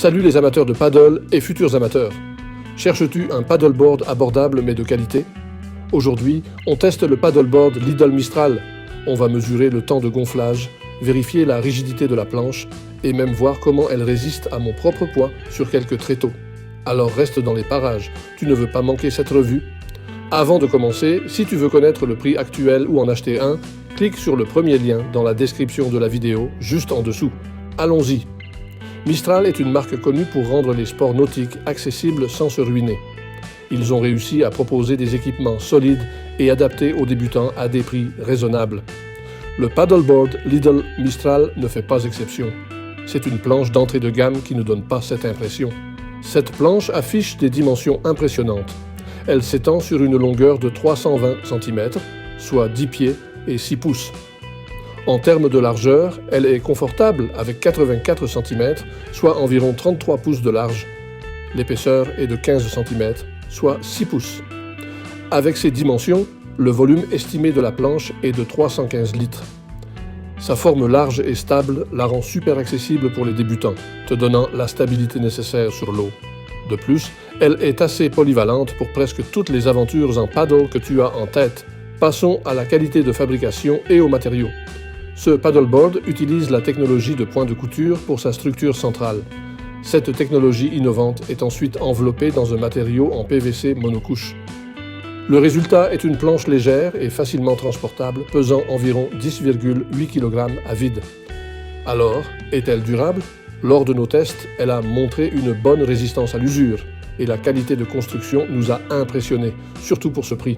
Salut les amateurs de paddle et futurs amateurs. Cherches-tu un paddleboard abordable mais de qualité? Aujourd'hui, on teste le paddleboard Lidl Mistral. On va mesurer le temps de gonflage, vérifier la rigidité de la planche et même voir comment elle résiste à mon propre poids sur quelques tréteaux. Alors reste dans les parages, tu ne veux pas manquer cette revue? Avant de commencer, si tu veux connaître le prix actuel ou en acheter un, clique sur le premier lien dans la description de la vidéo, juste en dessous. Allons-y! Mistral est une marque connue pour rendre les sports nautiques accessibles sans se ruiner. Ils ont réussi à proposer des équipements solides et adaptés aux débutants à des prix raisonnables. Le paddleboard Lidl Mistral ne fait pas exception. C'est une planche d'entrée de gamme qui ne donne pas cette impression. Cette planche affiche des dimensions impressionnantes. Elle s'étend sur une longueur de 320 cm, soit 10 pieds et 6 pouces. En termes de largeur, elle est confortable avec 84 cm, soit environ 33 pouces de large. L'épaisseur est de 15 cm, soit 6 pouces. Avec ces dimensions, le volume estimé de la planche est de 315 litres. Sa forme large et stable la rend super accessible pour les débutants, te donnant la stabilité nécessaire sur l'eau. De plus, elle est assez polyvalente pour presque toutes les aventures en paddle que tu as en tête. Passons à la qualité de fabrication et aux matériaux. Ce paddleboard utilise la technologie de point de couture pour sa structure centrale. Cette technologie innovante est ensuite enveloppée dans un matériau en PVC monocouche. Le résultat est une planche légère et facilement transportable, pesant environ 10,8 kg à vide. Alors, est-elle durable? Lors de nos tests, elle a montré une bonne résistance à l'usure et la qualité de construction nous a impressionnés, surtout pour ce prix.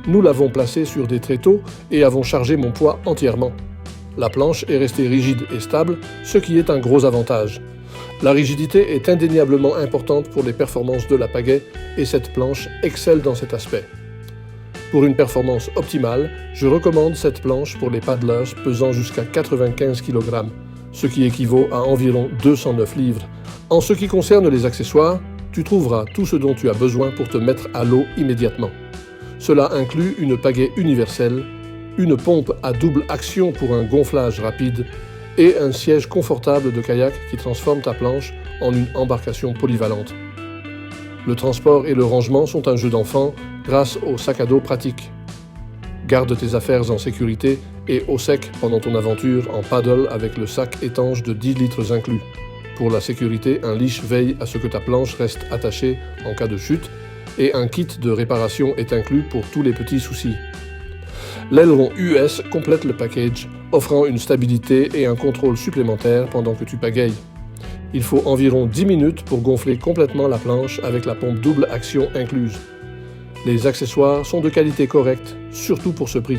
Nous l'avons placée sur des tréteaux et avons chargé mon poids entièrement. La planche est restée rigide et stable, ce qui est un gros avantage. La rigidité est indéniablement importante pour les performances de la pagaie et cette planche excelle dans cet aspect. Pour une performance optimale, je recommande cette planche pour les paddlers pesant jusqu'à 95 kg, ce qui équivaut à environ 209 livres. En ce qui concerne les accessoires, tu trouveras tout ce dont tu as besoin pour te mettre à l'eau immédiatement. Cela inclut une pagaie universelle, une pompe à double action pour un gonflage rapide et un siège confortable de kayak qui transforme ta planche en une embarcation polyvalente. Le transport et le rangement sont un jeu d'enfant grâce au sac à dos pratique. Garde tes affaires en sécurité et au sec pendant ton aventure en paddle avec le sac étanche de 10 litres inclus. Pour la sécurité, un leash veille à ce que ta planche reste attachée en cas de chute et un kit de réparation est inclus pour tous les petits soucis. L'aileron US complète le package, offrant une stabilité et un contrôle supplémentaire pendant que tu pagayes. Il faut environ 10 minutes pour gonfler complètement la planche avec la pompe double action incluse. Les accessoires sont de qualité correcte, surtout pour ce prix.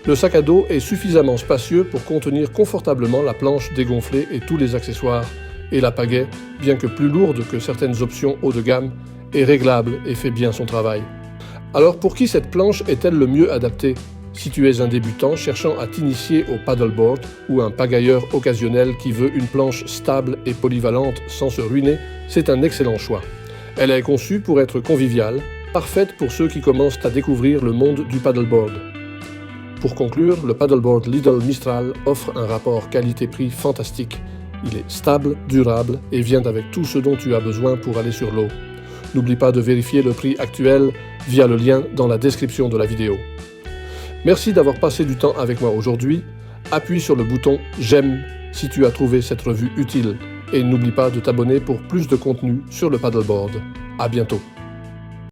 Le sac à dos est suffisamment spacieux pour contenir confortablement la planche dégonflée et tous les accessoires, et la pagaie, bien que plus lourde que certaines options haut de gamme, est réglable et fait bien son travail. Alors pour qui cette planche est-elle le mieux adaptée? Si tu es un débutant cherchant à t'initier au paddleboard ou un pagailleur occasionnel qui veut une planche stable et polyvalente sans se ruiner, c'est un excellent choix. Elle est conçue pour être conviviale, parfaite pour ceux qui commencent à découvrir le monde du paddleboard. Pour conclure, le paddleboard Lidl Mistral offre un rapport qualité-prix fantastique. Il est stable, durable et vient avec tout ce dont tu as besoin pour aller sur l'eau. N'oublie pas de vérifier le prix actuel via le lien dans la description de la vidéo. Merci d'avoir passé du temps avec moi aujourd'hui. Appuie sur le bouton « J'aime » si tu as trouvé cette revue utile. Et n'oublie pas de t'abonner pour plus de contenu sur le paddleboard. À bientôt.